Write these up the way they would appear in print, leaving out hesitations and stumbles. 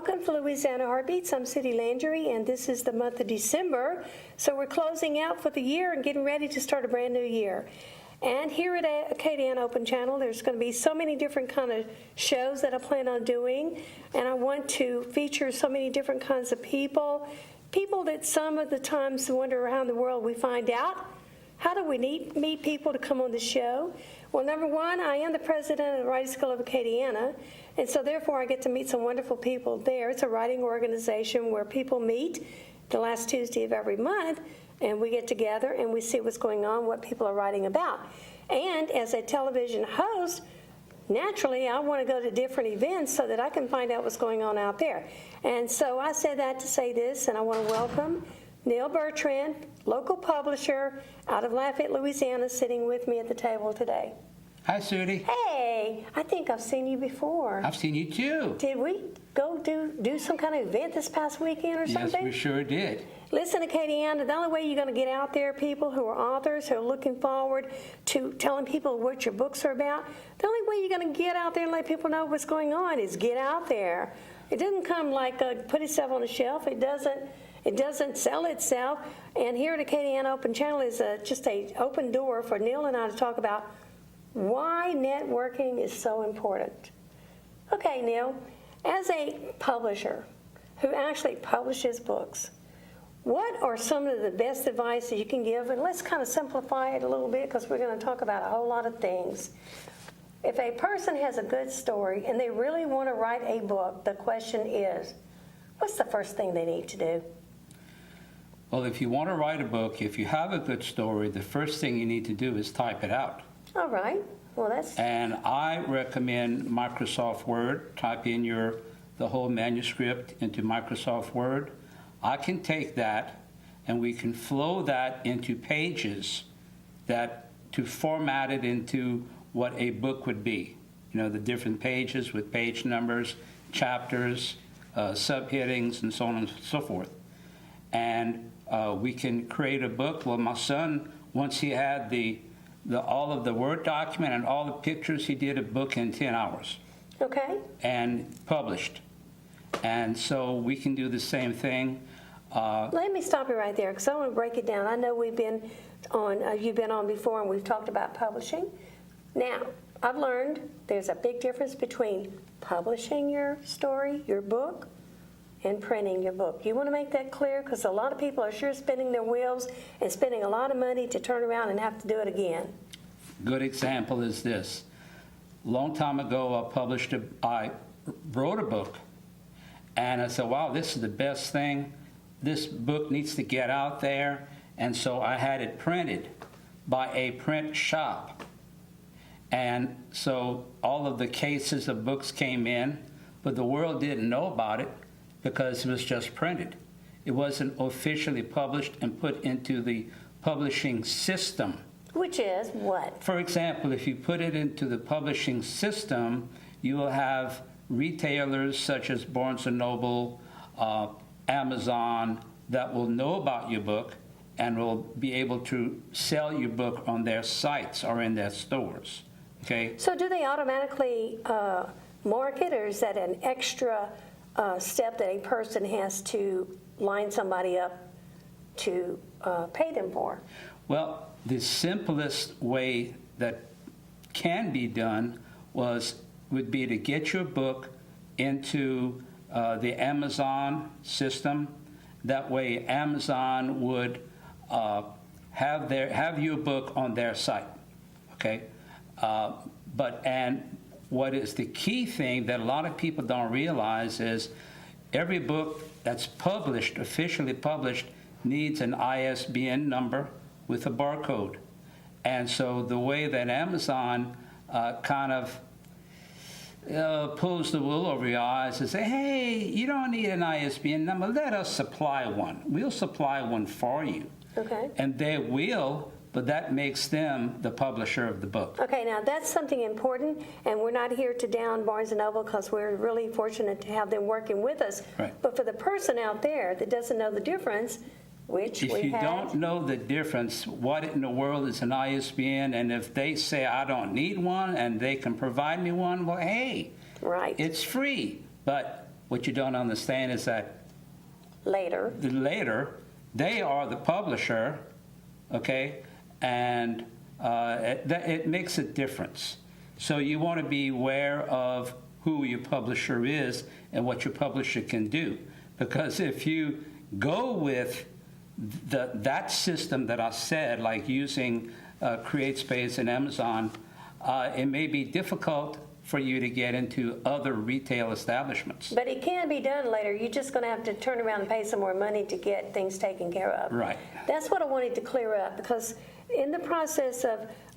Welcome to Louisiana Heartbeats. I'm Sudie Landry, and this is the month of December. So we're closing out for the year and getting ready to start a brand new year. And here at Acadiana Open Channel, there's going to be so many different kind of shows that I plan on doing. And I want to feature so many different kinds of people that some of the times wonder around the world we find out. How do we meet people to come on the show? Well, number one, I am the president of the Writing School of Acadiana, and so therefore I get to meet some wonderful people there. It's a writing organization where people meet the last Tuesday of every month, and we get together and we see what's going on, what people are writing about. And as a television host, naturally, I want to go to different events so that I can find out what's going on out there. And so I say that to say this, and I want to welcome Neal Bertrand, local publisher out of Lafayette, Louisiana, sitting with me at the table today. Hi, Sudie. Hey, I think I've seen you before. I've seen you too. Did we go do some kind of event this past weekend or something? Yes, we sure did. Listen, Acadiana, the only way you're going to get out there, people who are authors, who are looking forward to telling people what your books are about, the only way you're going to get out there and let people know what's going on is get out there. It doesn't come like put itself on a shelf. It doesn't sell itself. And here at Acadiana Open Channel is just an open door for Neal and I to talk about why networking is so important. Okay, Neal, as a publisher who actually publishes books, what are some of the best advice that you can give? And let's kind of simplify it a little bit because we're going to talk about a whole lot of things. If a person has a good story and they really want to write a book, the question is, what's the first thing they need to do? Well, if you want to write a book, if you have a good story, the first thing you need to do is type it out. All right. Well, that's... And I recommend Microsoft Word. Type in the whole manuscript into Microsoft Word. I can take that and we can flow that into pages to format it into what a book would be. You know, the different pages with page numbers, chapters, subheadings, and so on and so forth. And we can create a book. Well, my son, once he had all of the Word document and all the pictures, he did a book in 10 hours. Okay. And published. And so we can do the same thing. Let me stop you right there because I want to break it down. I know you've been on before and we've talked about publishing. Now, I've learned there's a big difference between publishing your story, your book, and printing your book. You want to make that clear because a lot of people are sure spinning their wheels and spending a lot of money to turn around and have to do it again. Good example is this. Long time ago, I wrote a book, and I said, wow, this is the best thing. This book needs to get out there. And so I had it printed by a print shop. And so all of the cases of books came in, but the world didn't know about it because it was just printed. It wasn't officially published and put into the publishing system. Which is what? For example, if you put it into the publishing system, you will have retailers such as Barnes & Noble, Amazon, that will know about your book and will be able to sell your book on their sites or in their stores. Okay? So do they automatically mark it, or is that an extra step that a person has to line somebody up to pay them for? Well, the simplest way that can be done would be to get your book into the Amazon system. That way Amazon would have your book on their site. Okay? And what is the key thing that a lot of people don't realize is every book that's published, officially published, needs an ISBN number with a barcode. And so the way that Amazon kind of pulls the wool over your eyes and say, hey, you don't need an ISBN number, let us supply one. We'll supply one for you. Okay. And they will, but that makes them the publisher of the book. Okay, now that's something important, and we're not here to down Barnes & Noble because we're really fortunate to have them working with us. Right. But for the person out there that doesn't know the difference, which if you don't know the difference, what in the world is an ISBN? And if they say, I don't need one, and they can provide me one, well, hey, right, it's free. But What you don't understand is that Later. later, they are the publisher, okay, and it makes a difference. So you want to be aware of who your publisher is and what your publisher can do. Because if you go with that system that I said, like using CreateSpace and Amazon, it may be difficult for you to get into other retail establishments. But it can be done later. You're just going to have to turn around and pay some more money to get things taken care of. Right. That's what I wanted to clear up, because in the process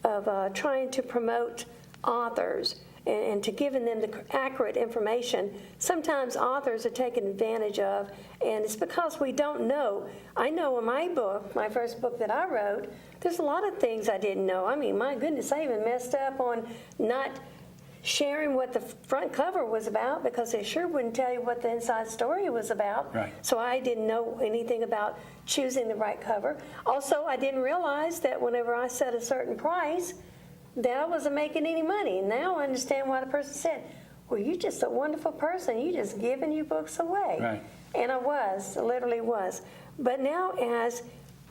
of trying to promote authors and to giving them the accurate information, sometimes authors are taken advantage of, and it's because we don't know. I know in my book, my first book that I wrote, there's a lot of things I didn't know. I mean, my goodness, I even messed up on not sharing what the front cover was about, because they sure wouldn't tell you what the inside story was about. Right. So I didn't know anything about choosing the right cover. Also, I didn't realize that whenever I set a certain price, that I wasn't making any money. Now I understand why the person said, well, you're just a wonderful person. You just giving your books away. Right. And I literally was. But now as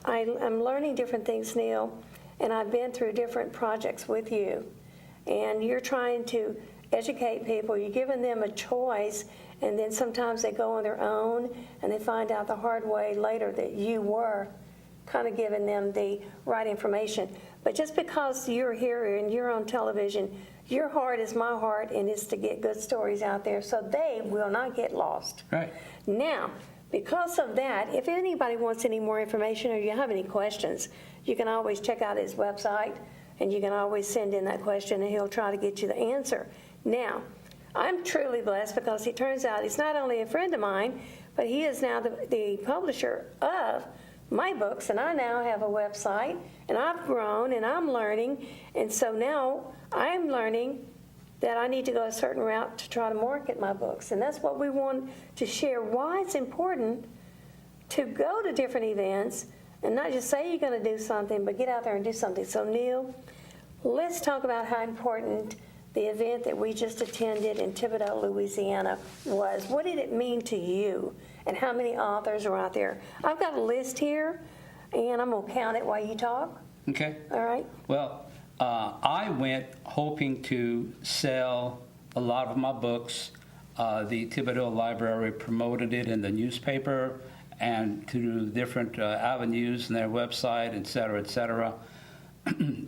I'm learning different things, Neal, and I've been through different projects with you, and you're trying to educate people, you're giving them a choice, and then sometimes they go on their own and they find out the hard way later that you were kind of giving them the right information. But just because you're here and you're on television, your heart is my heart, and it's to get good stories out there so they will not get lost. Right. Now, because of that, if anybody wants any more information or you have any questions, you can always check out his website, and you can always send in that question, and he'll try to get you the answer. Now, I'm truly blessed, because it turns out he's not only a friend of mine, but he is now the publisher of my books, and I now have a website, and I've grown, and I'm learning, and so now I'm learning that I need to go a certain route to try to market my books, and that's what we want to share, why it's important to go to different events and not just say you're going to do something, but get out there and do something. So, Neal, let's talk about how important the event that we just attended in Thibodaux, Louisiana was. What did it mean to you, and how many authors are out there? I've got a list here, and I'm going to count it while you talk. Okay. All right? Well, I went hoping to sell a lot of my books. The Thibodaux Library promoted it in the newspaper and through different avenues in their website, et cetera, et cetera.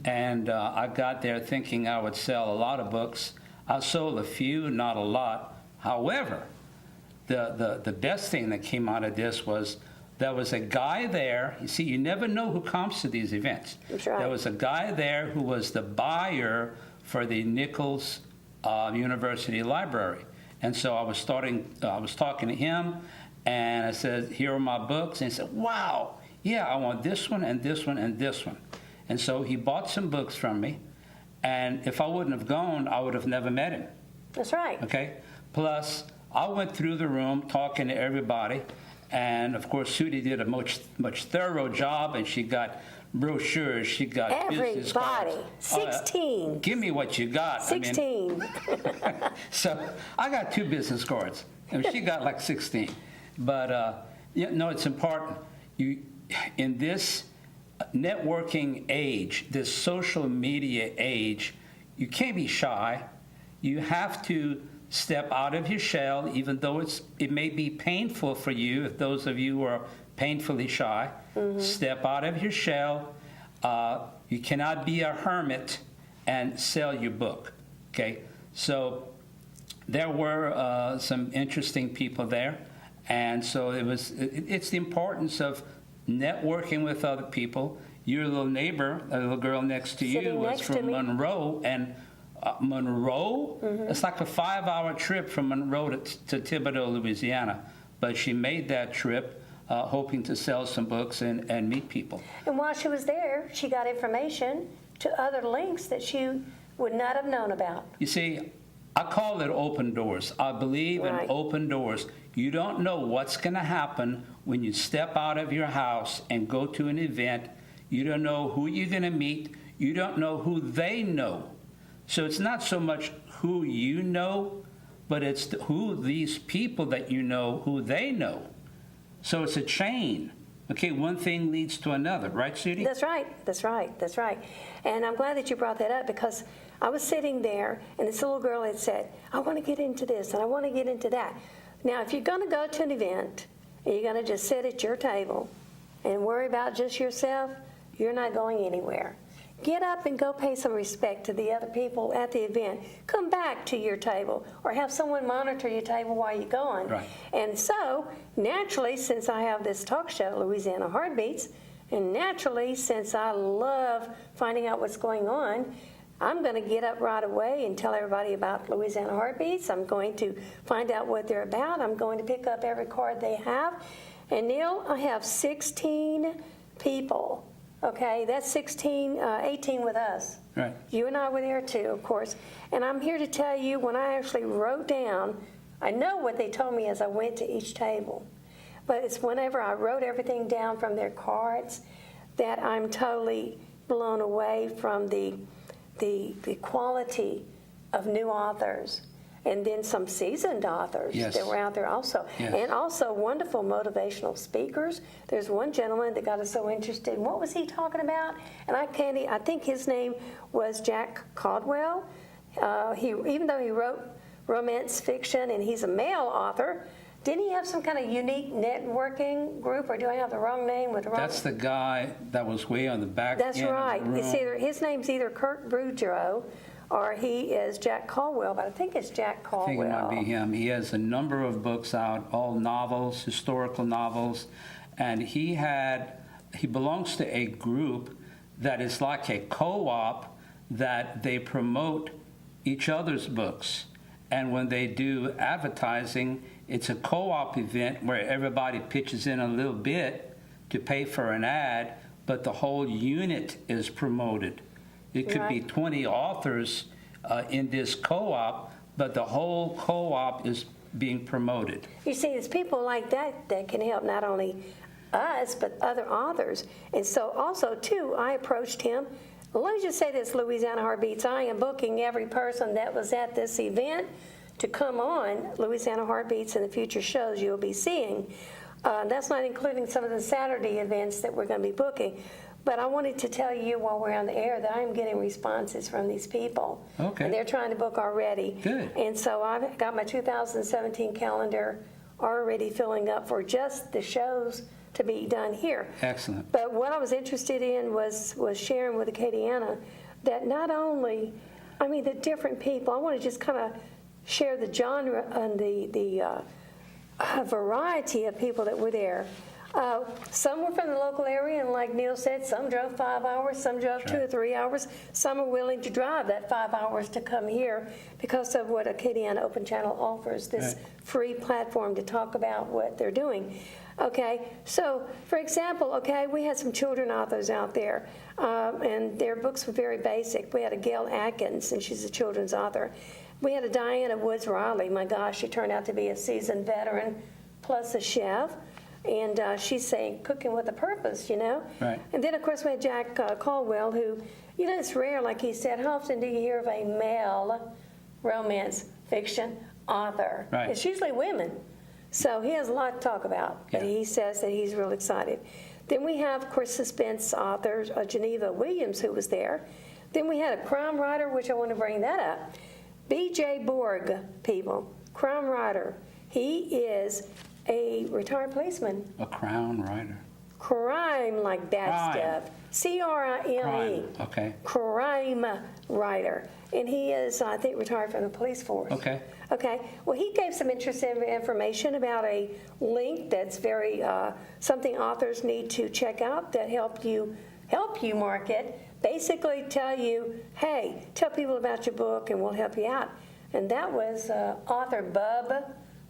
And I got there thinking I would sell a lot of books. I sold a few, not a lot. However, the best thing that came out of this was there was a guy there. You see, you never know who comes to these events. That's right. There was a guy there who was the buyer for the Nichols University Library. And so I was talking to him, and I said, here are my books. And he said, wow, yeah, I want this one and this one and this one. And so he bought some books from me, and if I wouldn't have gone, I would have never met him. That's right. Okay? Plus, I went through the room talking to everybody, and of course, Sudie did a much thorough job, and she got brochures, she got business cards. Everybody. 16. Give me what you got. 16. So I got 2 business cards, and she got like 16. But it's important. In this networking age, this social media age, you can't be shy. You have to step out of your shell, even though it may be painful for you. If those of you who are painfully shy, step out of your shell. You cannot be a hermit and sell your book. Okay, so there were some interesting people there, and so it's the importance of networking with other people. Your little neighbor, a little girl next to you, was from Monroe, and Monroe, it's like a 5-hour trip from Monroe to Thibodaux, Louisiana. But she made that trip hoping to sell some books and meet people. And while she was there, she got information to other links that she would not have known about. You see, I call it open doors. I believe in open doors. You don't know what's going to happen when you step out of your house and go to an event. You don't know who you're going to meet. You don't know who they know. So it's not so much who you know, but it's who these people that you know, who they know. So it's a chain. Okay, one thing leads to another, right, Sudie? That's right. That's right. That's right. And I'm glad that you brought that up, because I was sitting there and this little girl had said, I want to get into this and I want to get into that. Now, if you're going to go to an event and you're going to just sit at your table and worry about just yourself, you're not going anywhere. Get up and go pay some respect to the other people at the event. Come back to your table or have someone monitor your table while you're gone. Right. And so, naturally, since I have this talk show, Louisiana Heartbeats, and naturally, since I love finding out what's going on, I'm going to get up right away and tell everybody about Louisiana Heartbeats. I'm going to find out what they're about. I'm going to pick up every card they have. And Neal, I have 16 people. Okay, that's 18 with us. Right. You and I were there too, of course. And I'm here to tell you, when I actually wrote down, I know what they told me as I went to each table, but it's whenever I wrote everything down from their cards that I'm totally blown away from the quality of new authors. And then some seasoned authors Yes. that were out there also. Yes. And also wonderful motivational speakers. There's one gentleman that got us so interested. What was he talking about? And I think his name was Jack Caldwell. Even though he wrote romance fiction and he's a male author, didn't he have some kind of unique networking group, or do I have the wrong name with the wrong? That's the guy that was way on the back That's end right. of the room. It's either his name's either Kurt Boudreau or he is Jack Caldwell, but I think it's Jack I Caldwell. think it might be him. He has a number of books out, all novels, historical novels, and he belongs to a group that is like a co-op that they promote each other's books. And when they do advertising, it's a co-op event where everybody pitches in a little bit to pay for an ad, but the whole unit is promoted. It could be Right. 20 authors in this co-op, but the whole co-op is being promoted. You see, it's people like that that can help not only us, but other authors. And so also, too, I approached him. Let me just say this, Louisiana Heartbeats, I am booking every person that was at this event to come on Louisiana Heartbeats in the future shows you'll be seeing. That's not including some of the Saturday events that we're going to be booking. But I wanted to tell you while we're on the air that I'm getting responses from these people. Okay. And they're trying to book already. Good. And so I've got my 2017 calendar already filling up for just the shows to be done here. Excellent. But what I was interested in was sharing with Acadiana that not only, the different people, I want to just kind of share the genre and the variety of people that were there. Some were from the local area, and like Neal said, some drove 5 hours, some drove 2 or 3 hours. Some are willing to drive that 5 hours to come here because of what Acadiana Open Channel offers, this free platform to talk about what they're doing. Okay, so for example, we had some children authors out there, and their books were very basic. We had a Gail Atkins, and she's a children's author. We had a Diana Woods Riley. My gosh, she turned out to be a seasoned veteran plus a chef. And she's saying cooking with a purpose, Right. And then, of course, we had Jack Caldwell, who, it's rare, like he said. How often do you hear of a male romance fiction author? Right. It's usually women. So he has a lot to talk about, but Yeah. he says that he's real excited. Then we have, of course, suspense author Geneva Williams, who was there. Then we had a crime writer, which I want to bring that up. B.J. Borg, people, crime writer. He is a retired policeman. A crown writer. Crime, like bad Crime. stuff. C-R-I-M-E. Crime. Okay. Crime writer. And he is, I think, retired from the police force. Okay. Okay. Well, he gave some interesting information about a link that's very, something authors need to check out that help you market. Basically tell you, hey, tell people about your book and we'll help you out. And that was author Bub.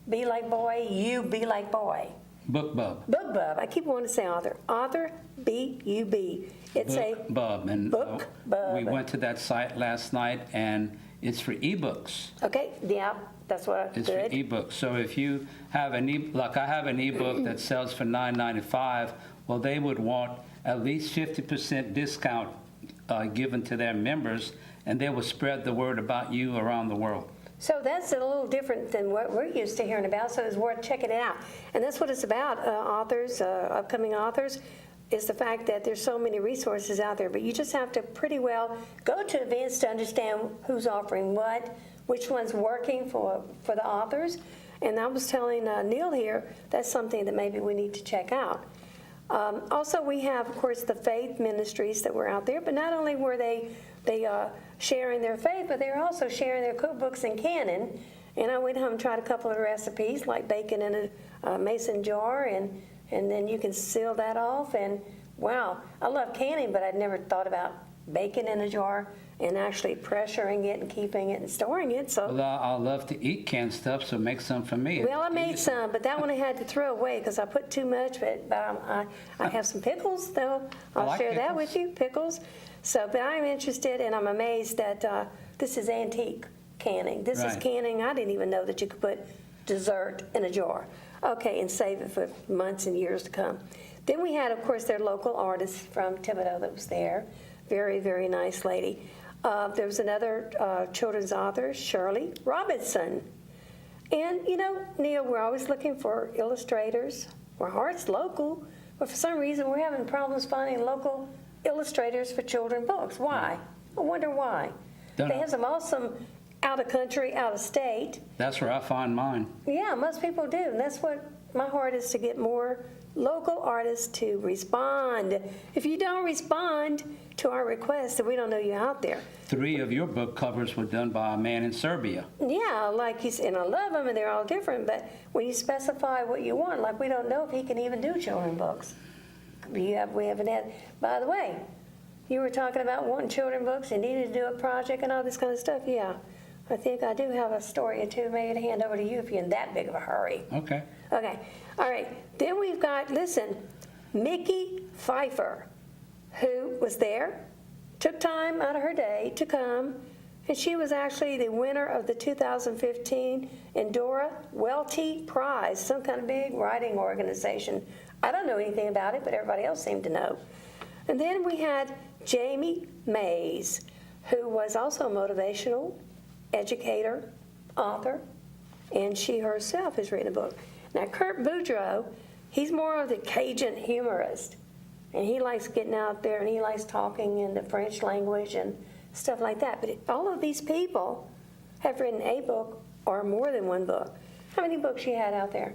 Be like boy, you be like boy. Book Bub. Book Bub. I keep wanting to say author. Author, B-U-B. It's Book Bub. And Book Bub. we went to that site last night, and it's for ebooks. Okay, yeah, that's what It's good. for ebooks. So if you have like I have an ebook that sells for $9.95, well, they would want at least 50% discount given to their members, and they will spread the word about you around the world. So that's a little different than what we're used to hearing about, so it's worth checking it out. And that's what it's about, authors, upcoming authors, is the fact that there's so many resources out there. But you just have to pretty well go to events to understand who's offering what, which one's working for the authors. And I was telling Neal here, that's something that maybe we need to check out. Also, we have, of course, the faith ministries that were out there, but not only were they sharing their faith, but they were also sharing their cookbooks and canning. And I went home and tried a couple of recipes, like bacon in a mason jar, and then you can seal that off. And wow, I love canning, but I'd never thought about bacon in a jar and actually pressuring it and keeping it and storing it. So, Well, I love to eat canned stuff, so make some for me. well, I made some, but that one I had to throw away because I put too much. But I have some pickles, though. I'll like share that pickles. with you, pickles. So, but I'm interested, and I'm amazed that this is antique canning. This is Right. canning. I didn't even know that you could put dessert in a jar. Okay, and save it for months and years to come. Then we had, of course, their local artist from Thibodeau that was there. Very, very nice lady. There was another children's author, Shirley Robinson. And, you know, Neal, we're always looking for illustrators. We're Hearts local, but for some reason we're having problems finding local illustrators for children books. Why? I wonder why. Don't They know. have some awesome out of country, out of state. That's where I find mine. Yeah, most people do. And that's what my heart is, to get more local artists to respond. If you don't respond to our requests, then we don't know you're out there. 3 of your book covers were done by a man in Serbia. Yeah, like he's, and I love them and they're all different, but when you specify what you want, like we don't know if he can even do children books. We haven't had, by the way, you were talking about wanting children books and needed to do a project and all this kind of stuff. Yeah, I think I do have a story or two maybe to hand over to you if you're in that big of a hurry. Okay. Okay, all right. Then we've got, listen, Mickey Pfeiffer, who was there, took time out of her day to come, and she was actually the winner of the 2015 Endora Welty Prize, some kind of big writing organization. I don't know anything about it, but everybody else seemed to know. And then we had Jamie Mays, who was also a motivational educator, author, and she herself has written a book. Now, Kurt Boudreau, he's more of the Cajun humorist, and he likes getting out there and he likes talking in the French language and stuff like that. But all of these people have written a book or more than one book. How many books you had out there?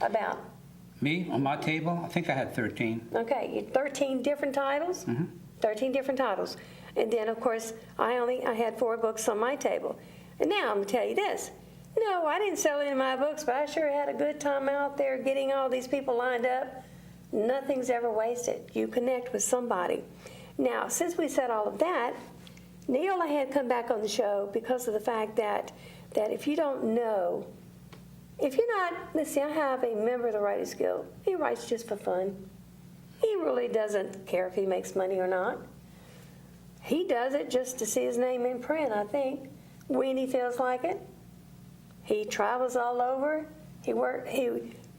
About? Me, on my table, I think I had 13. Okay, 13 different titles? 13 different titles. And then, of course, I had 4 books on my table. And now I'm going to tell you this. No, I didn't sell any of my books, but I sure had a good time out there getting all these people lined up. Nothing's ever wasted. You connect with somebody. Now, since we said all of that, Neal I had come back on the show because of the fact that if you don't know, if you're not, let's see, I have a member of the Writers Guild. He writes just for fun. He really doesn't care if he makes money or not. He does it just to see his name in print, I think, when he feels like it. He travels all over. He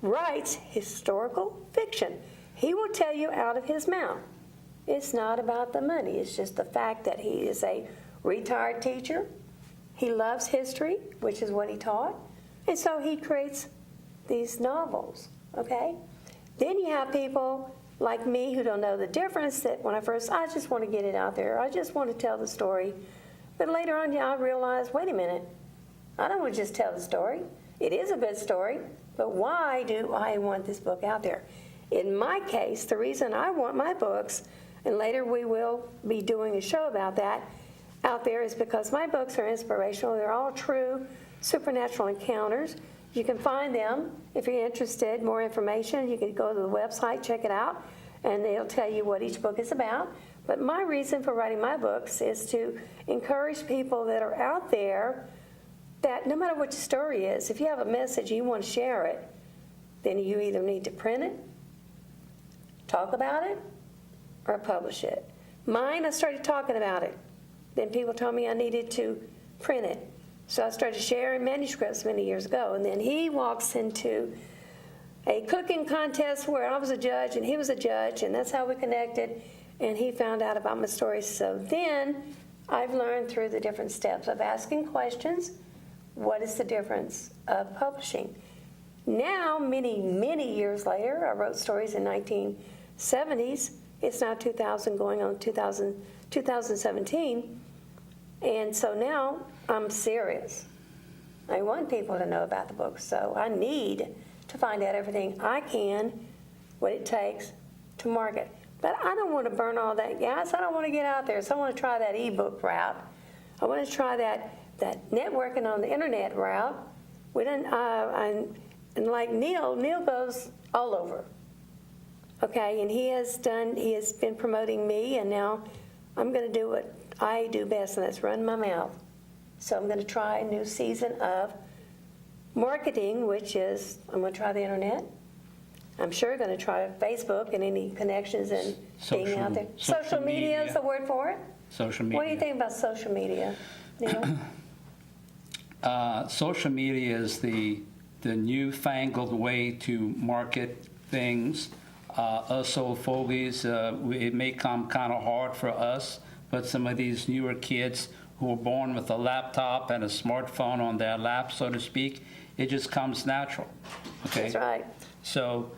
writes historical fiction. He will tell you out of his mouth. It's not about the money. It's just the fact that he is a retired teacher. He loves history, which is what he taught. And so he creates these novels, okay? Then you have people like me who don't know the difference, that when I just want to get it out there. I just want to tell the story. But later on, I realized, wait a minute. I don't want to just tell the story. It is a good story, but why do I want this book out there? In my case, the reason I want my books, and later we will be doing a show about that, out there is because my books are inspirational. They're all true supernatural encounters. You can find them if you're interested. More information, you can go to the website, check it out, and they'll tell you what each book is about. But my reason for writing my books is to encourage people that are out there that no matter what your story is, if you have a message and you want to share it, then you either need to print it, talk about it, or publish it. Mine, I started talking about it. Then people told me I needed to print it. So I started sharing manuscripts many years ago. And then he walks into a cooking contest where I was a judge and he was a judge, and that's how we connected. And he found out about my story. So then I've learned through the different steps of asking questions, what is the difference of publishing. Now, many, many years later, I wrote stories in 1970s. It's now 2000 going on 2017. And so now I'm serious. I want people to know about the book, so I need to find out everything I can, what it takes to market. But I don't want to burn all that gas. I don't want to get out there. So I want to try that ebook route. I want to try that networking on the internet route. We don't. And like Neal goes all over. Okay, and he has been promoting me, and now I'm going to do what I do best, and that's run my mouth. So I'm going to try a new season of marketing, which is I'm going to try the internet. I'm sure going to try Facebook and any connections and being out there. Social media is the word for it? Social media. What do you think about social media, Neal? Social media is the newfangled way to market things. Us old fogies, it may come kind of hard for us, but some of these newer kids who are born with a laptop and a smartphone on their lap, so to speak, it just comes natural. Okay? That's right. So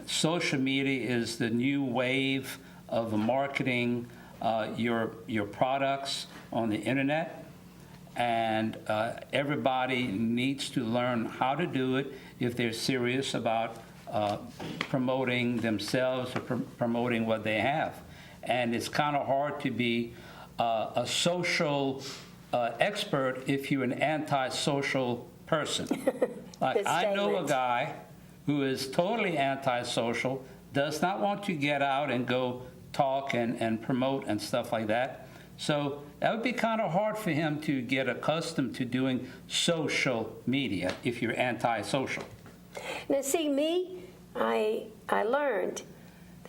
social media is the new wave of marketing your products on the internet, and everybody needs to learn how to do it if they're serious about promoting themselves or promoting what they have. And it's kind of hard to be a social expert if you're an antisocial person. Like I know a guy who is totally antisocial, does not want to get out and go talk and promote and stuff like that. So that would be kind of hard for him to get accustomed to doing social media if you're antisocial. Now, see, me, I learned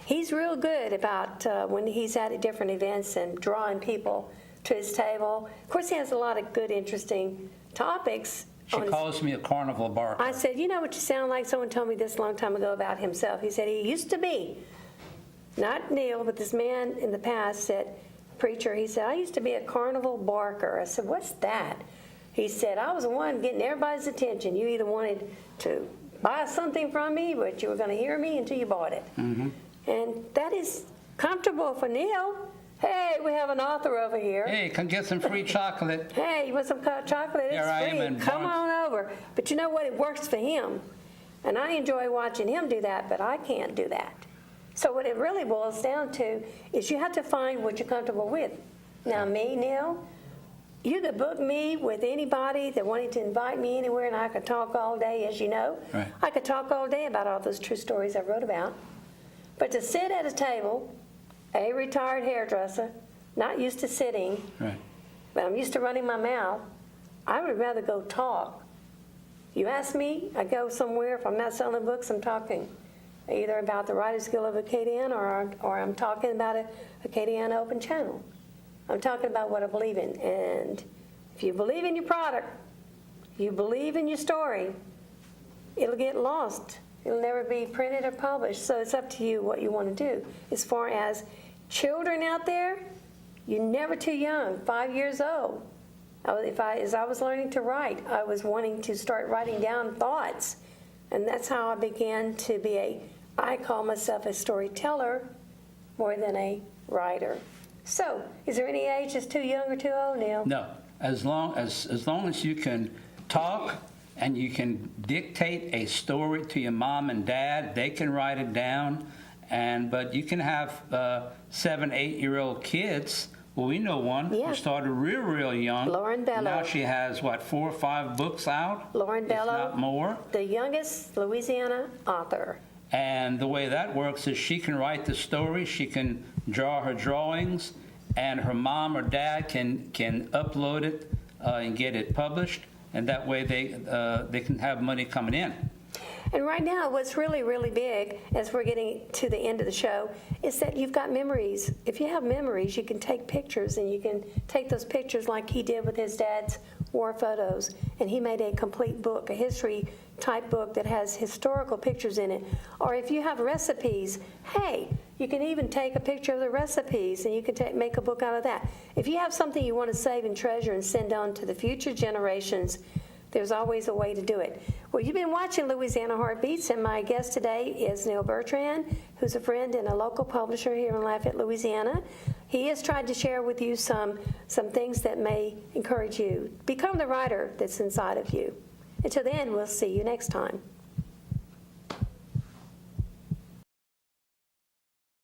he's real good about when he's at different events and drawing people to his table. Of course, he has a lot of good, interesting topics. She calls me a carnival barker. I said, you know what you sound like? Someone told me this a long time ago about himself. He said he used to be, not Neal, but this man in the past said, preacher, he said, I used to be a carnival barker. I said, what's that? He said, I was the one getting everybody's attention. You either wanted to buy something from me, but you were going to hear me until you bought it. Mm-hmm. And that is comfortable for Neal. Hey, we have an author over here. Hey, come get some free chocolate. Hey, you want some chocolate? Here I am in Come Barnes. on over. But you know what? It works for him. And I enjoy watching him do that, but I can't do that. So what it really boils down to is you have to find what you're comfortable with. Now, me, Neal, you could book me with anybody that wanted to invite me anywhere, and I could talk all day, as you know. Right. I could talk all day about all those true stories I wrote about. But to sit at a table, a retired hairdresser, not used to sitting, Right. but I'm used to running my mouth, I would rather go talk. You ask me, I go somewhere. If I'm not selling books, I'm talking either about the Writers Guild of Acadiana or I'm talking about Acadiana Open Channel. I'm talking about what I believe in. And if you believe in your product, you believe in your story, it'll get lost. It'll never be printed or published. So it's up to you what you want to do. As far as children out there, you're never too young, 5 years old. As I was learning to write, I was wanting to start writing down thoughts. And that's how I began to be I call myself a storyteller more than a writer. So, is there any age that's too young or too old, Neal? No, as long as you can talk and you can dictate a story to your mom and dad, they can write it down. But you can have 7, 8-year-old kids. Well, we know one who started real young. Lauren Bellow. Now she has, 4 or 5 books out? Lauren Bellow. If not more. The youngest Louisiana author. And the way that works is she can write the story, she can draw her drawings, and her mom or dad can upload it and get it published, and that way they can have money coming in. And right now, what's really, really big, as we're getting to the end of the show, is that you've got memories. If you have memories, you can take pictures, and you can take those pictures like he did with his dad's war photos. And he made a complete book, a history-type book that has historical pictures in it. Or if you have recipes, hey, You can even take a picture of the recipes, and you can make a book out of that. If you have something you want to save and treasure and send on to the future generations, there's always a way to do it. Well, you've been watching Louisiana Heartbeats, and my guest today is Neal Bertrand, who's a friend and a local publisher here in Lafayette, Louisiana. He has tried to share with you some things that may encourage you. Become the writer that's inside of you. Until then, we'll see you next time.